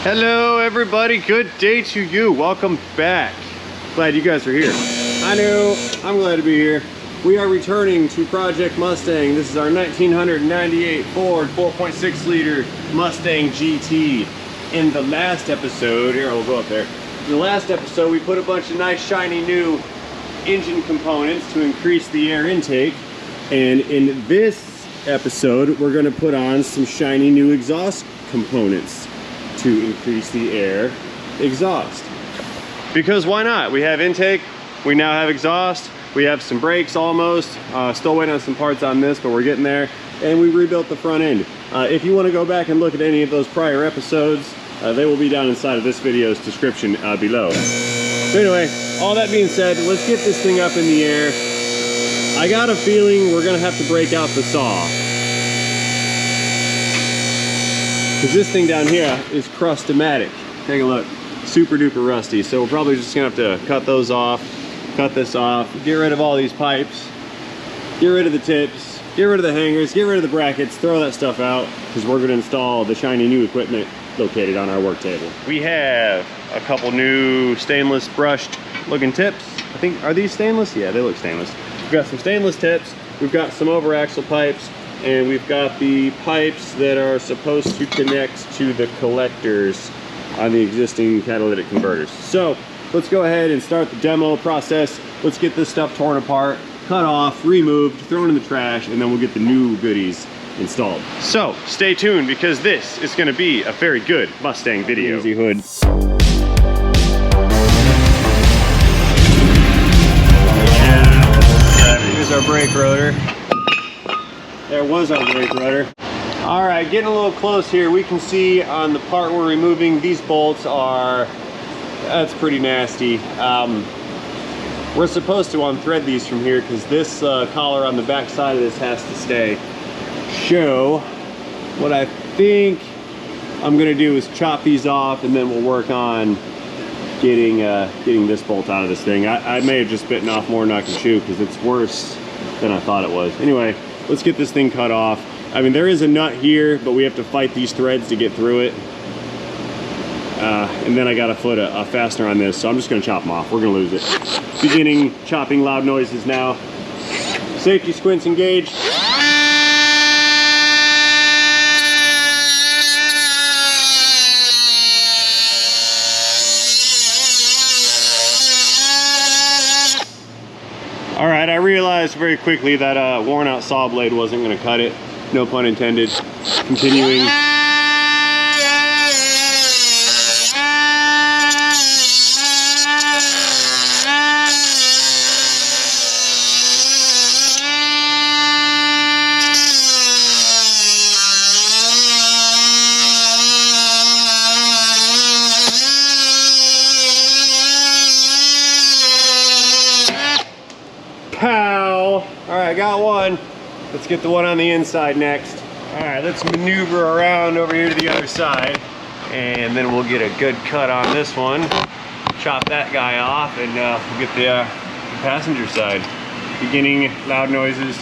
Hello everybody, good day to you. Welcome back. Glad you guys are here. I know, I'm glad to be here. We are returning to Project Mustang. This is our 1998 Ford 4.6 liter Mustang GT. In the last episode, here we'll go up there. In the last episode we put a bunch of nice shiny new engine components to increase the air intake. And in this episode we're going to put on some shiny new exhaust components to increase the air exhaust. Because why not? We have intake, we now have exhaust, we have some brakes almost. Still waiting on some parts on this, but we're getting there. And we rebuilt the front end. If you want to go back and look at any of those prior episodes, they will be down inside of this video's description below. So anyway, all that being said, let's get this thing up in the air. I got a feeling we're gonna have to break out the saw. Because this thing down here is crustomatic. Take a look, super duper rusty. So we're probably just gonna have to cut those off, cut this off, get rid of all these pipes, get rid of the tips, get rid of the hangers, get rid of the brackets, throw that stuff out, because we're gonna install the shiny new equipment located on our work table. We have a couple new stainless brushed looking tips. I think, are these stainless? Yeah, they look stainless. We've got some stainless tips, we've got some over axle pipes, and we've got the pipes that are supposed to connect to the collectors on the existing catalytic converters. So let's go ahead and start the demo process. Let's get this stuff torn apart, cut off, removed, thrown in the trash, and then we'll get the new goodies installed. So stay tuned, because this is going to be a very good Mustang video. Easy hood. Yeah. Here's our brake rotor. There was our brake rotor. All right, getting a little close here. We can see on the part we're removing, these bolts are, that's pretty nasty. We're supposed to unthread these from here because this collar on the back side of this has to stay. So what I think I'm gonna do is chop these off, and then we'll work on getting this bolt out of this thing. I may have just bitten off more than I can chew, because it's worse than I thought it was. Anyway, let's get this thing cut off. I mean, there is a nut here, but we have to fight these threads to get through it. And then I gotta put a fastener on this, so I'm just gonna chop them off. We're gonna lose it. Beginning chopping loud noises now. Safety squints engaged. All right, I realized very quickly that a worn out saw blade wasn't gonna cut it. No pun intended. Continuing. Pow! All right, got one. Let's get the one on the inside next. All right, let's maneuver around over here to the other side, and then we'll get a good cut on this one. Chop that guy off, and we'll get the passenger side. Beginning loud noises.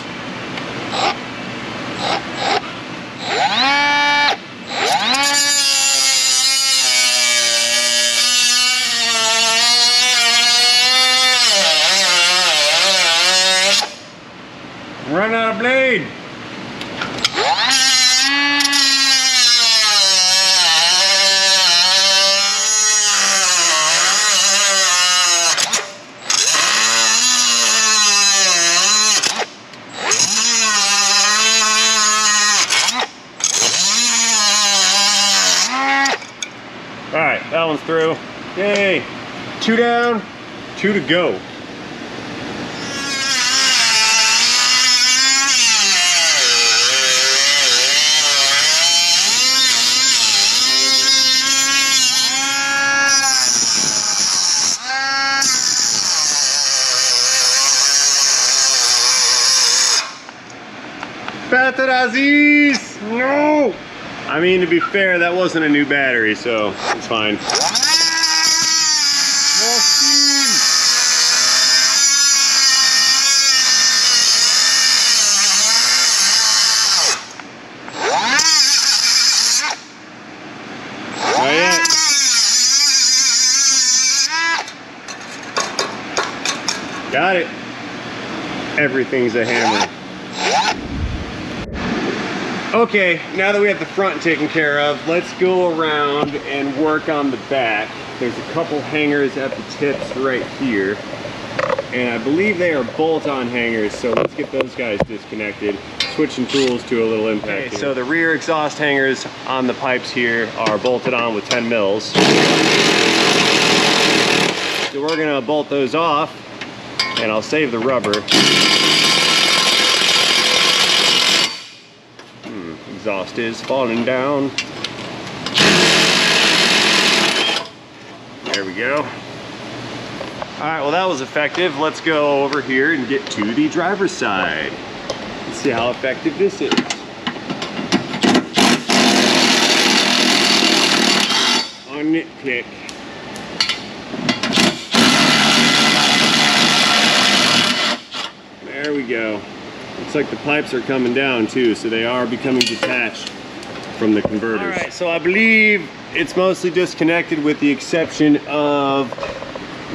Run out of blade. All right, that one's through. Yay. 2 down, 2 to go. Batterazis! No! I mean, to be fair, that wasn't a new battery, so it's fine. Not yet. Got it. Everything's a hammer. Okay, now that we have the front taken care of, let's go around and work on the back. There's a couple hangers at the tips right here, and I believe they are bolt-on hangers, so let's get those guys disconnected. Switching tools to a little impact. Okay, so the rear exhaust hangers on the pipes here are bolted on with 10 mils. So we're gonna bolt those off, and I'll save the rubber. Exhaust is falling down. There we go. All right, well that was effective. Let's go over here and get to the driver's side. Let's see how effective this is. On nitpick. There we go. Looks like the pipes are coming down too, so they are becoming detached from the converters. All right, so I believe it's mostly disconnected with the exception of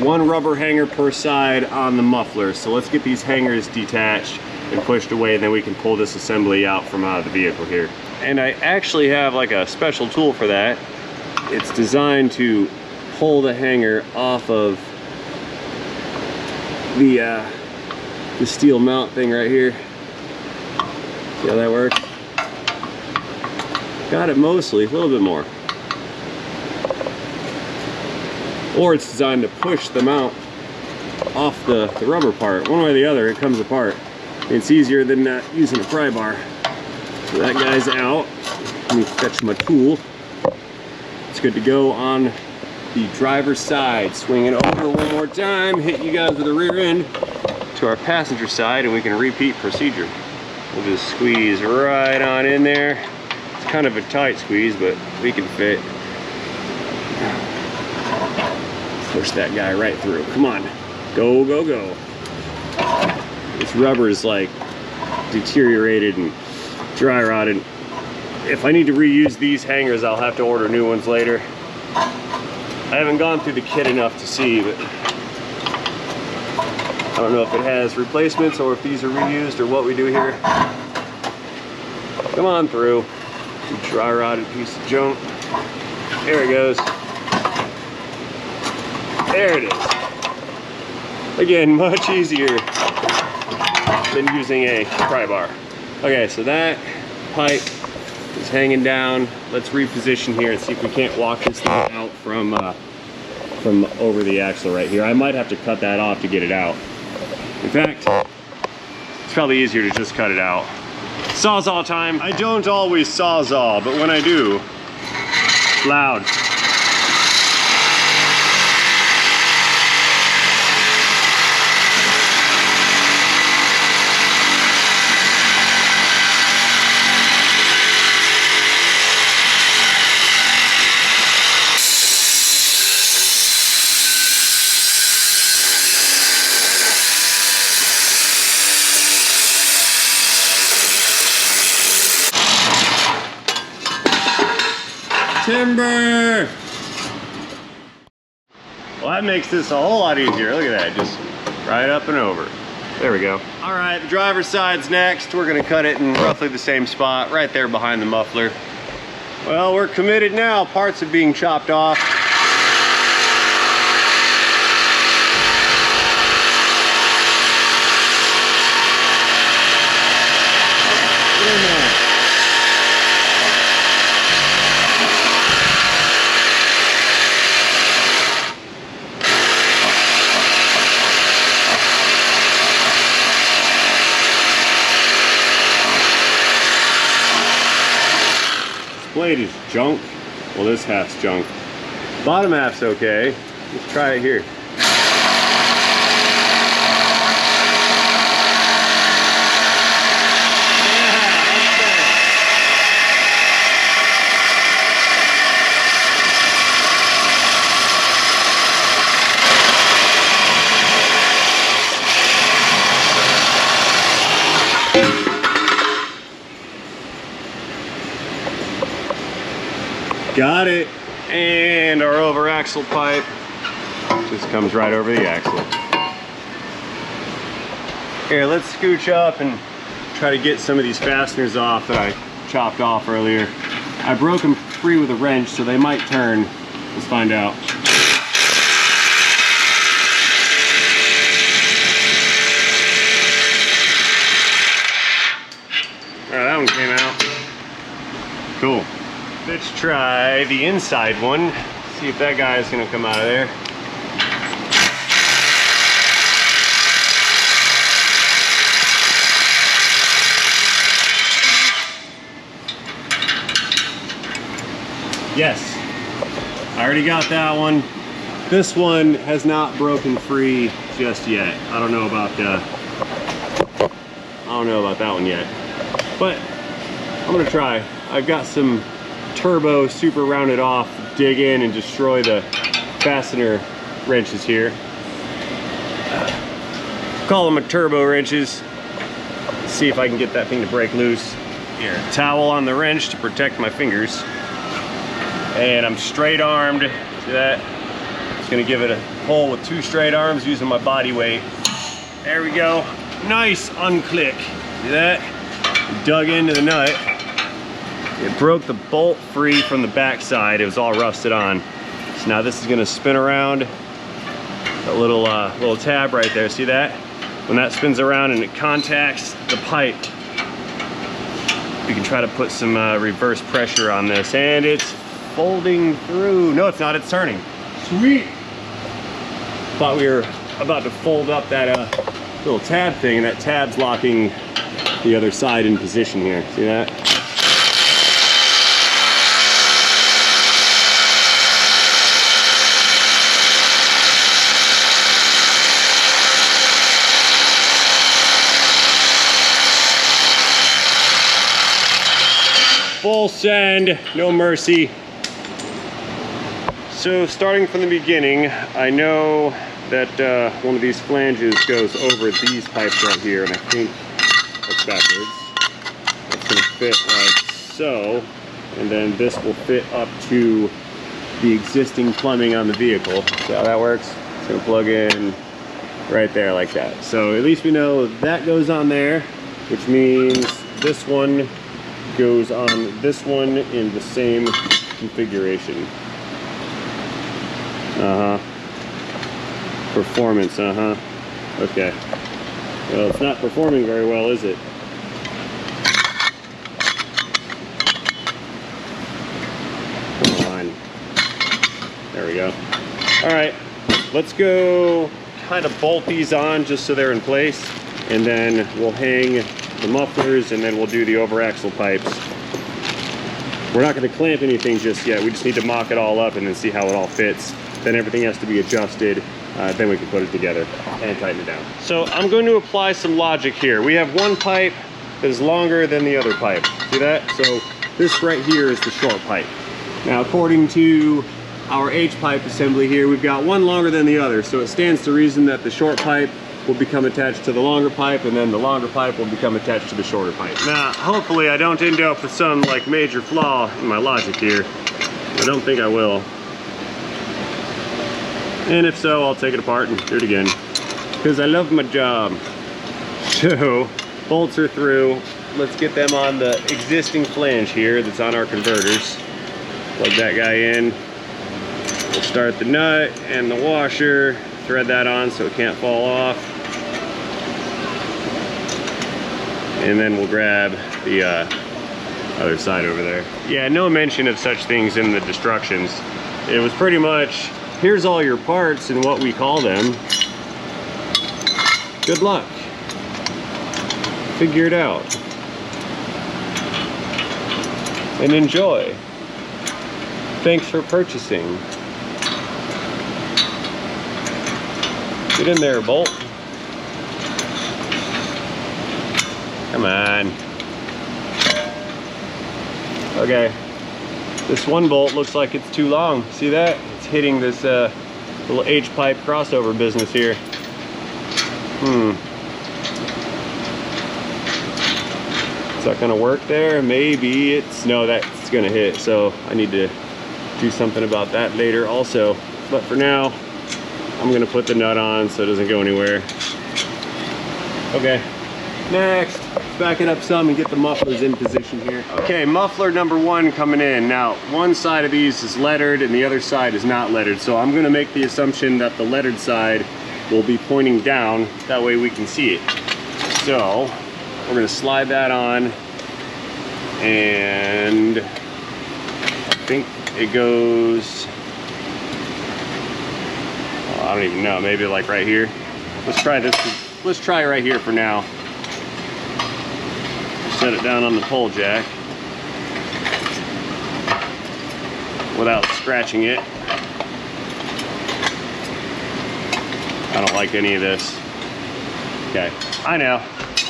one rubber hanger per side on the muffler. So let's get these hangers detached and pushed away, and then we can pull this assembly out from out of the vehicle here. And I actually have like a special tool for that. It's designed to pull the hanger off of the steel mount thing right here. See how that works? Got it mostly, a little bit more. Or it's designed to push the mount off the rubber part. One way or the other, it comes apart. It's easier than using a pry bar. So that guy's out. Let me fetch my tool. It's good to go on the driver's side. Swing it over one more time, hit you guys with the rear end to our passenger side, and we can repeat procedure. We'll just squeeze right on in there. It's kind of a tight squeeze, but we can fit. Push that guy right through. Come on. Go, go, go. This rubber is like deteriorated and dry rotted. If I need to reuse these hangers, I'll have to order new ones later. I haven't gone through the kit enough to see, but I don't know if it has replacements or if these are reused or what we do here. Come on through, you dry rotted piece of junk. There it goes. There it is. Again, much easier than using a pry bar. Okay, so that pipe is hanging down. Let's reposition here and see if we can't walk this thing out from over the axle right here. I might have to cut that off to get it out. In fact, it's probably easier to just cut it out. Sawzall time. I don't always sawzall, but when I do, it's loud. Timber! Well, that makes this a whole lot easier. Look at that, just right up and over. There we go. All right, the driver's side's next. We're gonna cut it in roughly the same spot, right there behind the muffler. Well, we're committed now. Parts are being chopped off. Blade is junk. Well, this half's junk. Bottom half's okay. Let's try it here. Got it. And our over axle pipe just comes right over the axle. Here, let's scooch up and try to get some of these fasteners off that I chopped off earlier. I broke them free with a wrench, so they might turn. Let's find out. Alright, that one came out. Cool. Let's try the inside one. See if that guy is gonna come out of there. Yes, I already got that one. This one has not broken free just yet. I don't know about that one yet, but I'm gonna try. I've got some turbo super rounded off, dig in and destroy the fastener wrenches here. Call them a turbo wrenches. Let's see if I can get that thing to break loose. Here, towel on the wrench to protect my fingers. And I'm straight armed. See that? Just gonna give it a pull with 2 straight arms using my body weight. There we go. Nice unclick. See that? Dug into the nut. It broke the bolt free from the back side. It was all rusted on. So now this is gonna spin around. That little tab right there. See that? When that spins around and it contacts the pipe, you can try to put some reverse pressure on this, and it's folding through. No, it's not, it's turning. Sweet. Thought we were about to fold up that little tab thing, and that tab's locking the other side in position here. See that? Full send, no mercy. So starting from the beginning, I know that one of these flanges goes over these pipes right here, and I think that's backwards. It's gonna fit like so, and then this will fit up to the existing plumbing on the vehicle. See how that works? It's gonna plug in right there like that. So at least we know that goes on there, which means this one goes on this one in the same configuration. Performance, okay. Well, it's not performing very well, is it? Come on. There we go. All right, let's go kind of bolt these on just so they're in place, and then we'll hang the mufflers, and then we'll do the over axle pipes. We're not going to clamp anything just yet. We just need to mock it all up and then see how it all fits. Then everything has to be adjusted. Then we can put it together and tighten it down. So I'm going to apply some logic here. We have one pipe that is longer than the other pipe. See that? So this right here is the short pipe. Now, according to our H-pipe assembly here, we've got one longer than the other. So it stands to reason that the short pipe will become attached to the longer pipe, and then the longer pipe will become attached to the shorter pipe. Now, hopefully I don't end up with some like major flaw in my logic here. I don't think I will. And if so, I'll take it apart and do it again, because I love my job. So, bolts are through. Let's get them on the existing flange here that's on our converters. Plug that guy in. We'll start the nut and the washer, thread that on so it can't fall off. And then we'll grab the other side over there. Yeah, no mention of such things in the destructions. It was pretty much, here's all your parts and what we call them. Good luck. Figure it out. And enjoy. Thanks for purchasing. Get in there, bolt. Come on. Okay. This one bolt looks like it's too long. See that? It's hitting this little H-pipe crossover business here. Is that gonna work there? Maybe it's, no, that's gonna hit. So I need to do something about that later also. But for now, I'm gonna put the nut on so it doesn't go anywhere. Okay. Next, let's back it up some and get the mufflers in position here. Okay, muffler number 1 coming in. Now, one side of these is lettered and the other side is not lettered. So I'm gonna make the assumption that the lettered side will be pointing down. That way we can see it. So, we're gonna slide that on. And I think it goes, oh, I don't even know, maybe like right here. Let's try this. Let's try right here for now. Set it down on the pole jack without scratching it. I don't like any of this. Okay, I know.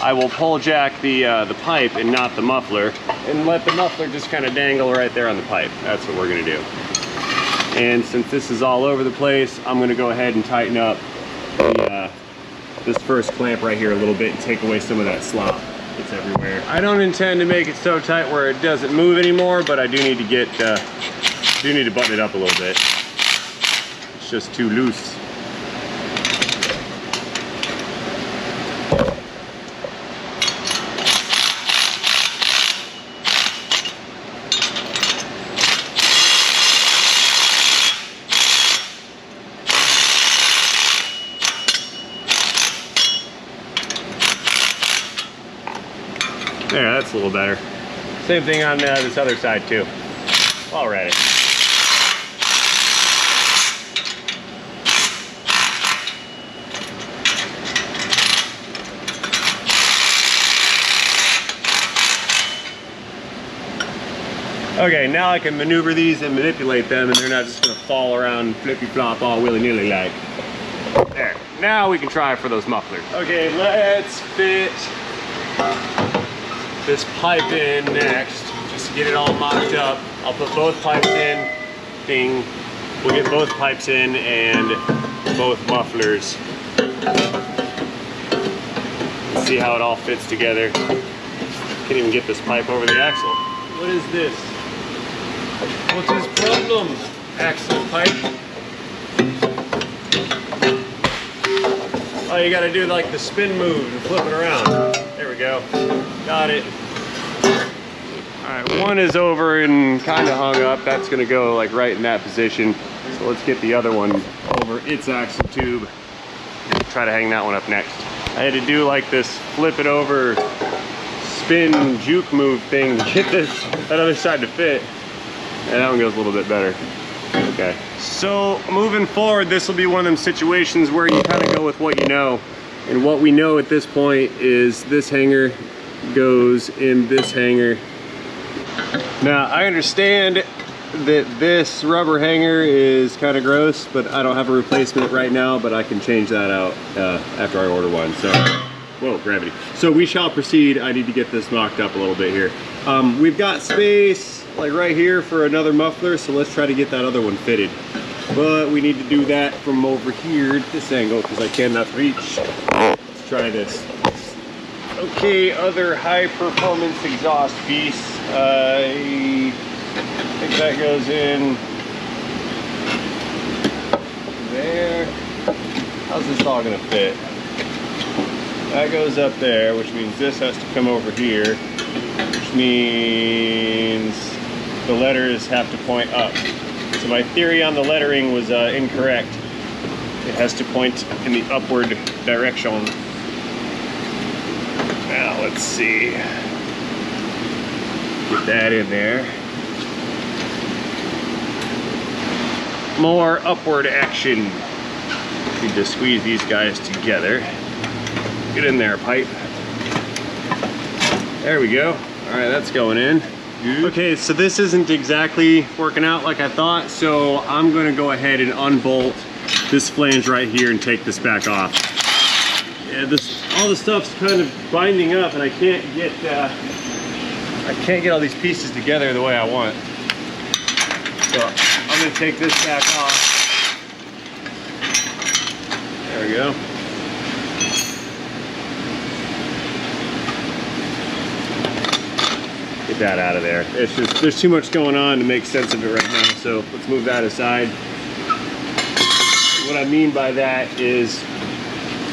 I will pole jack the pipe and not the muffler, and let the muffler just kind of dangle right there on the pipe. That's what we're gonna do. And since this is all over the place, I'm gonna go ahead and tighten up this first clamp right here a little bit and take away some of that slop. It's everywhere. I don't intend to make it so tight where it doesn't move anymore, but I do need to button it up a little bit. It's just too loose. There, that's a little better. Same thing on this other side too. All right. Okay, now I can maneuver these and manipulate them, and they're not just gonna fall around flippy-flop all willy-nilly like. There, now we can try for those mufflers. Okay, let's fit this pipe in next, just to get it all mocked up. I'll put both pipes in, ding. We'll get both pipes in and both mufflers. Let's see how it all fits together. Can't even get this pipe over the axle. What is this? What's his problem? Axle pipe. Oh, you gotta do like the spin move and flip it around. There we go. Got it. All right, one is over and kind of hung up. That's gonna go like right in that position. So let's get the other one over its axle tube. Try to hang that one up next. I had to do like this flip it over, spin juke move thing to get that other side to fit. And that one goes a little bit better. Okay. So moving forward, this will be one of them situations where you kind of go with what you know. And what we know at this point is this hanger goes in this hanger. Now, I understand that this rubber hanger is kind of gross, but I don't have a replacement right now, but I can change that out after I order one. So, whoa, gravity. So we shall proceed. I need to get this mocked up a little bit here. We've got space like right here for another muffler, so let's try to get that other one fitted. But we need to do that from over here at this angle because I cannot reach. Let's try this. Okay, other high performance exhaust piece. I think that goes in there. How's this all gonna fit? That goes up there, which means this has to come over here, which means the letters have to point up. So my theory on the lettering was incorrect. It has to point in the upward direction. Now let's see. Get that in there. More upward action. Need to squeeze these guys together. Get in there, pipe. There we go. All right, that's going in. Okay, so this isn't exactly working out like I thought, so I'm gonna go ahead and unbolt this flange right here and take this back off. Yeah, all the stuff's kind of binding up, and I can't get all these pieces together the way I want. So I'm gonna take this back off. There we go. Get that out of there. It's just, there's too much going on to make sense of it right now, so let's move that aside. What I mean by that is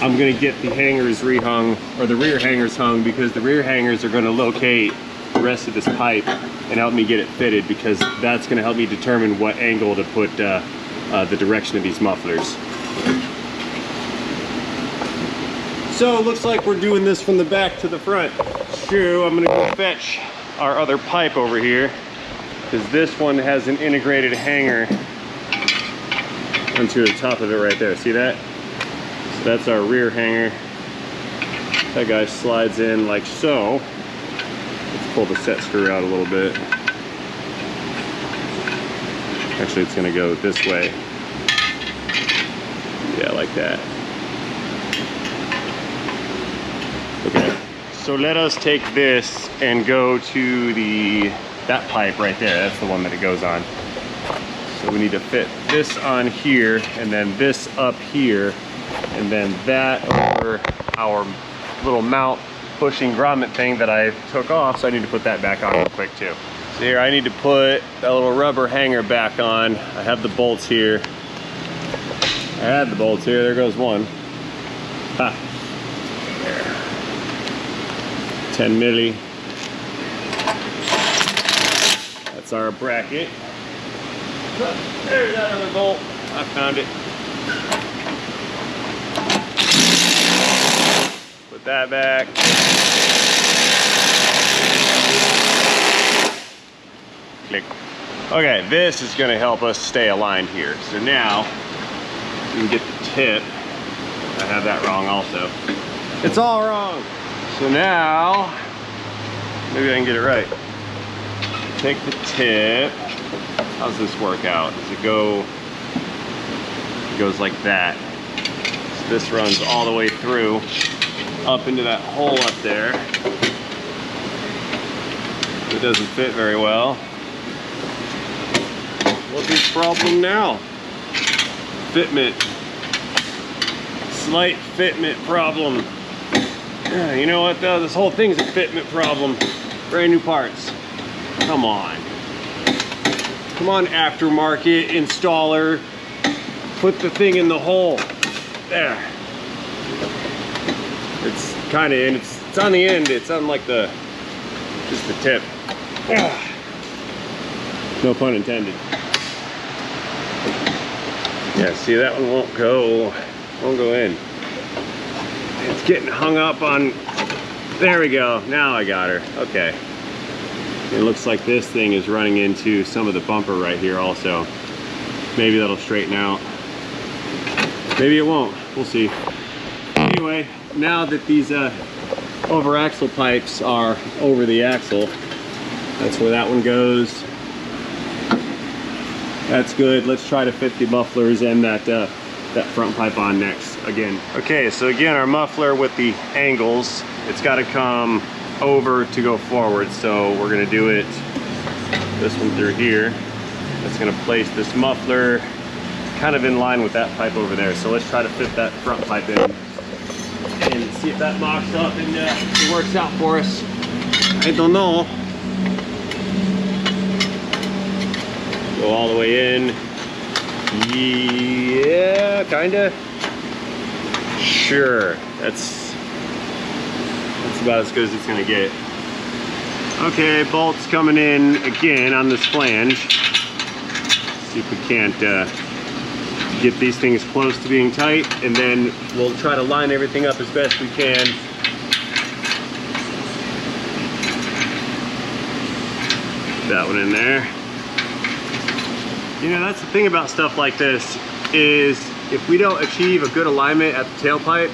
I'm gonna get the hangers rehung, or the rear hangers hung, because the rear hangers are gonna locate the rest of this pipe and help me get it fitted, because that's gonna help me determine what angle to put the direction of these mufflers. So it looks like we're doing this from the back to the front. So I'm gonna go fetch our other pipe over here, because this one has an integrated hanger onto the top of it right there. See that? So that's our rear hanger. That guy slides in like so. Let's pull the set screw out a little bit. Actually, it's gonna go this way. Yeah, like that. Okay, so let us take this and go to that pipe right there. That's the one that it goes on. So we need to fit this on here, and then this up here, and then that over our little mount bushing grommet thing that I took off. So I need to put that back on real quick too. So here I need to put that little rubber hanger back on. I have the bolts here. I had the bolts here. There goes one. Ha. There. 10 milli. That's our bracket. There's that other bolt. I found it. Put that back. Click. Okay, this is going to help us stay aligned here. So now we can get the tip. I have that wrong also. It's all wrong. So now, maybe I can get it right. Take the tip. How's this work out? Does it go? It goes like that. So this runs all the way through, up into that hole up there. It doesn't fit very well. What's the problem now? Fitment. Slight fitment problem. You know what though? This whole thing's a fitment problem. Brand new parts. Come on. Come on, aftermarket installer. Put the thing in the hole. There. It's kind of in. It's on the end. It's on like just the tip. No pun intended. Yeah, see, that one won't go in. It's getting hung up on, there we go. Now I got her, okay. It looks like this thing is running into some of the bumper right here also. Maybe that'll straighten out. Maybe it won't, we'll see. Anyway, now that these over axle pipes are over the axle, that's where that one goes. That's good. Let's try to fit the mufflers and that front pipe on next again. Okay, so again, our muffler with the angles, it's got to come over to go forward. So we're going to do it, this one through here. That's going to place this muffler kind of in line with that pipe over there. So let's try to fit that front pipe in and see if that mocks up and it works out for us. I don't know. Go all the way in. Yeah, kinda. Sure, that's about as good as it's gonna get. Okay, bolts coming in again on this flange. See if we can't get these things close to being tight, and then we'll try to line everything up as best we can. That one in there. You know, that's the thing about stuff like this, is if we don't achieve a good alignment at the tailpipe,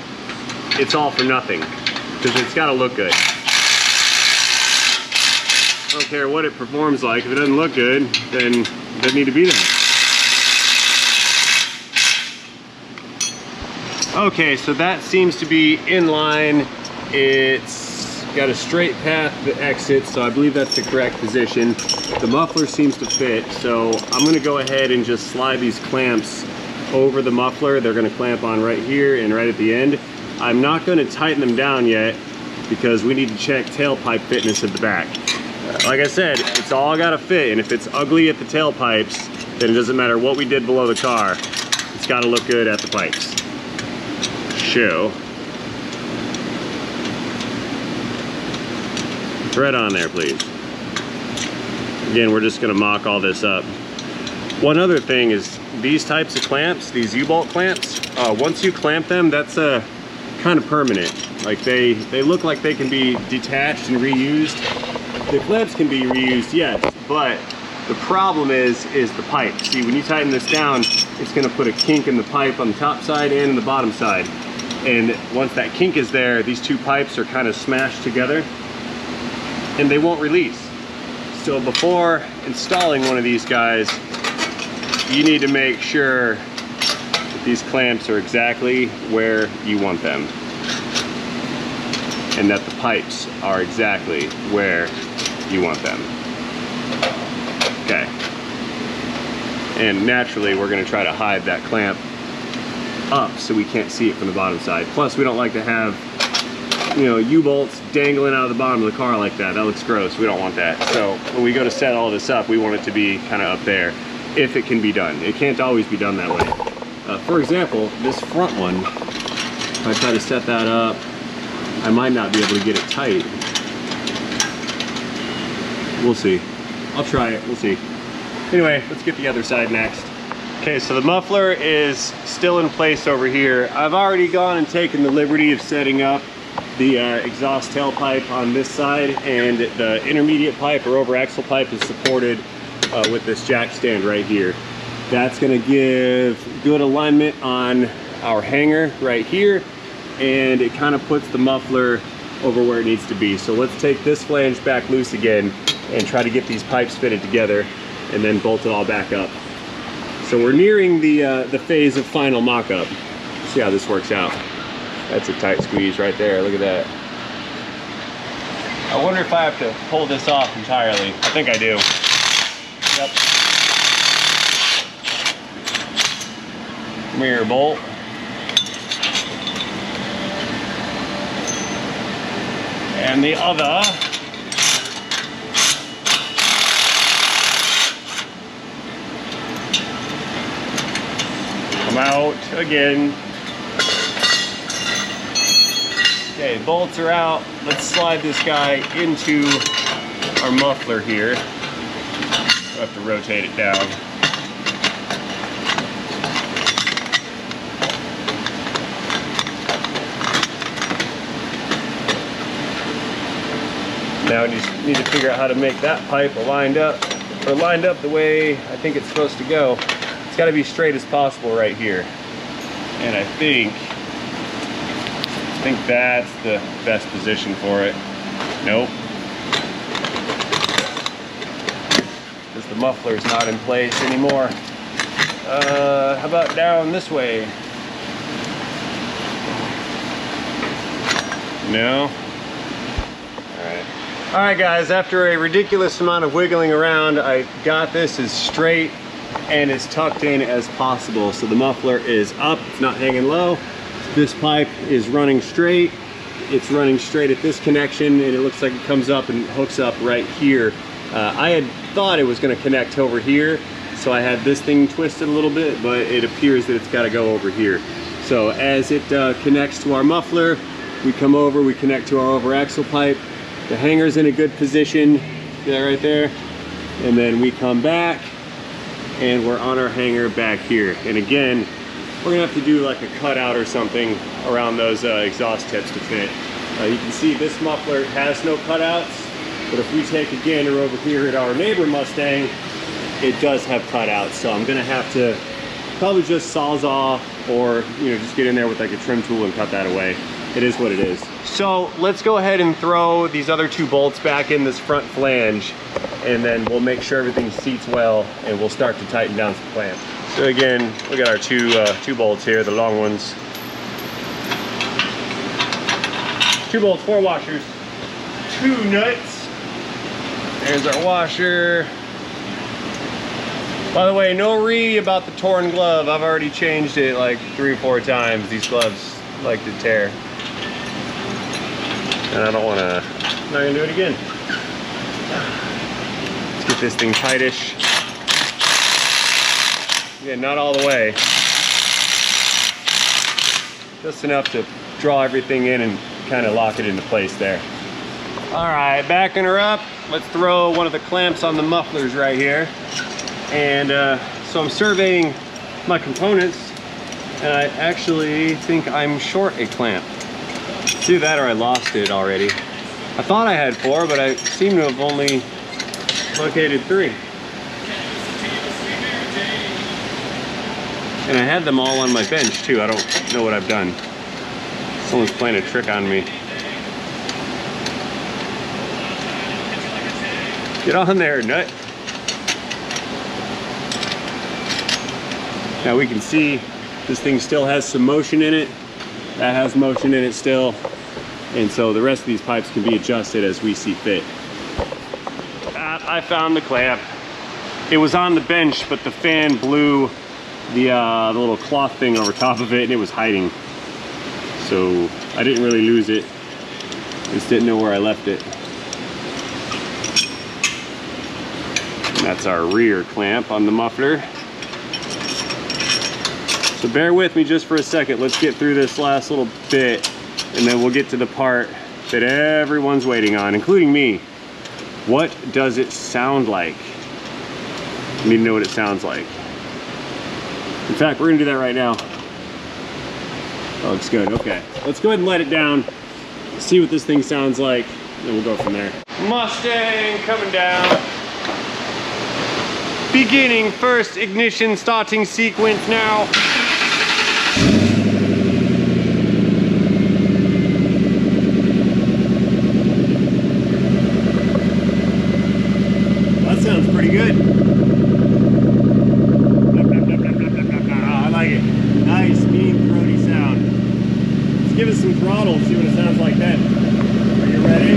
it's all for nothing, because it's got to look good. I don't care what it performs like. If it doesn't look good, then it doesn't need to be there. Okay, so that seems to be in line. It's got a straight path that exits, so I believe that's the correct position. The muffler seems to fit, so I'm going to go ahead and just slide these clamps over the muffler. They're going to clamp on right here and right at the end. I'm not going to tighten them down yet because we need to check tailpipe fitness at the back. Like I said, it's all got to fit, and if it's ugly at the tailpipes, then it doesn't matter what we did below the car. It's got to look good at the pipes. show. Thread on there, please. Again, we're just gonna mock all this up. One other thing is these types of clamps, these U-bolt clamps, once you clamp them, that's kind of permanent. Like they look like they can be detached and reused. The clamps can be reused, yes, but the problem is the pipe. See, when you tighten this down, it's gonna put a kink in the pipe on the top side and in the bottom side. And once that kink is there, these two pipes are kind of smashed together and they won't release. So before installing one of these guys, you need to make sure that these clamps are exactly where you want them and that the pipes are exactly where you want them. Okay. And naturally, we're gonna try to hide that clamp up so we can't see it from the bottom side. Plus, we don't like to have, you know, U-bolts dangling out of the bottom of the car like that. That looks gross. We don't want that. So when we go to set all this up, we want it to be kind of up there, if it can be done. It can't always be done that way. For example, this front one, if I try to set that up, I might not be able to get it tight. We'll see. I'll try it, we'll see. Anyway, let's get the other side next. Okay, so the muffler is still in place over here. I've already gone and taken the liberty of setting up the exhaust tailpipe on this side, and the intermediate pipe or over axle pipe is supported with this jack stand right here. That's gonna give good alignment on our hanger right here, and it kind of puts the muffler over where it needs to be. So let's take this flange back loose again and try to get these pipes fitted together and then bolt it all back up. So we're nearing the phase of final mock-up. See how this works out. That's a tight squeeze right there, look at that. I wonder if I have to pull this off entirely. I think I do. Yep. Mirror bolt. And the other. Come out again. Okay, bolts are out. Let's slide this guy into our muffler here. We'll have to rotate it down. Now I just need to figure out how to make that pipe lined up the way I think it's supposed to go. It's got to be straight as possible right here. And I think that's the best position for it. Nope. Because the muffler's not in place anymore. How about down this way? No? All right guys, after a ridiculous amount of wiggling around, I got this as straight and as tucked in as possible. So the muffler is up, it's not hanging low. This pipe is running straight. It's running straight at this connection, and it looks like it comes up and hooks up right here. I had thought it was gonna connect over here, so I had this thing twisted a little bit, but it appears that it's gotta go over here. So as it connects to our muffler, we come over, we connect to our over axle pipe. The hanger's in a good position, see that right there? And then we come back and we're on our hanger back here. And again, we're gonna have to do like a cutout or something around those exhaust tips to fit. You can see this muffler has no cutouts, but if we take a gander over here at our neighbor Mustang, it does have cutouts. So I'm gonna have to probably just sawzall or just get in there with like a trim tool and cut that away. It is what it is. So let's go ahead and throw these other two bolts back in this front flange, and then we'll make sure everything seats well, and we'll start to tighten down some clamps. So again, we got our two bolts here, the long ones. 2 bolts, 4 washers, 2 nuts. There's our washer. By the way, no about the torn glove. I've already changed it like 3 or 4 times. These gloves like to tear. And I don't want to, I'm not gonna do it again. Let's get this thing tightish. Yeah, not all the way. just enough to draw everything in and kind of lock it into place there. All right, backing her up, let's throw one of the clamps on the mufflers right here. And so I'm surveying my components, and I actually think I'm short a clamp. It's either that or I lost it already. I thought I had 4, but I seem to have only located 3. And I had them all on my bench too. I don't know what I've done. Someone's playing a trick on me. Get on there, nut. Now we can see this thing still has some motion in it. That has motion in it still. And so the rest of these pipes can be adjusted as we see fit. I found the clamp. It was on the bench, but the fan blew the little cloth thing over top of it, and it was hiding. So I didn't really lose it. Just didn't know where I left it. And that's our rear clamp on the muffler. So bear with me just for a second. Let's get through this last little bit, and then we'll get to the part that everyone's waiting on, including me. What does it sound like? I need to know what it sounds like. In fact, we're gonna do that right now. That looks good, okay. Let's go ahead and let it down, see what this thing sounds like, and we'll go from there. Mustang coming down. Beginning first ignition starting sequence now. That sounds pretty good. I like it. Nice, mean, throaty sound. Let's give it some throttle, see what it sounds like then. Are you ready?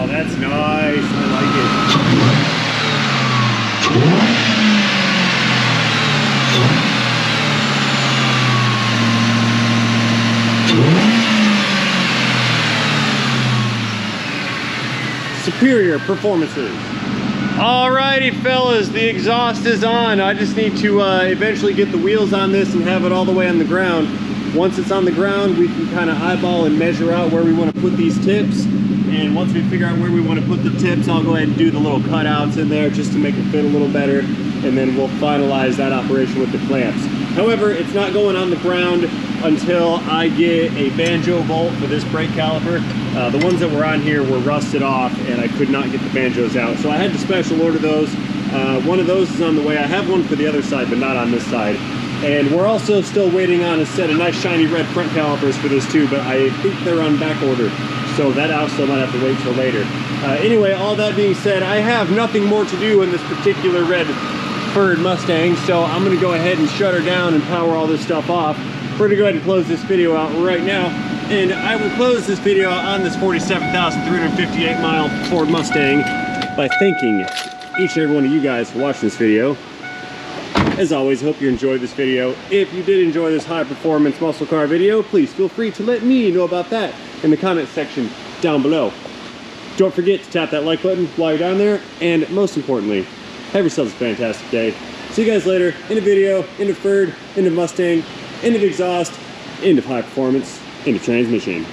That's nice, I like it. Superior performances. Alrighty fellas, the exhaust is on. I just need to eventually get the wheels on this and have it all the way on the ground. Once it's on the ground, we can kind of eyeball and measure out where we want to put these tips. And once we figure out where we want to put the tips, I'll go ahead and do the little cutouts in there just to make it fit a little better. And then we'll finalize that operation with the clamps. However, it's not going on the ground until I get a banjo bolt for this brake caliper. The ones that were on here were rusted off and I could not get the banjos out. So I had to special order those. One of those is on the way. I have one for the other side, but not on this side. And we're also still waiting on a set of nice shiny red front calipers for this too, but I think they're on back order. So that also might have to wait till later. Anyway, all that being said, I have nothing more to do in this particular red furred Mustang, so I'm gonna go ahead and shut her down and power all this stuff off. We're gonna go ahead and close this video out right now, and I will close this video on this 47,358 mile Ford Mustang by thanking each and every one of you guys for watching this video. As always, hope you enjoyed this video. If you did enjoy this high performance muscle car video, please feel free to let me know about that in the comment section down below. Don't forget to tap that like button while you're down there, and most importantly, have yourselves a fantastic day. See you guys later in a video, end of Ford, end of Mustang, end of exhaust, end of high performance, end of transmission.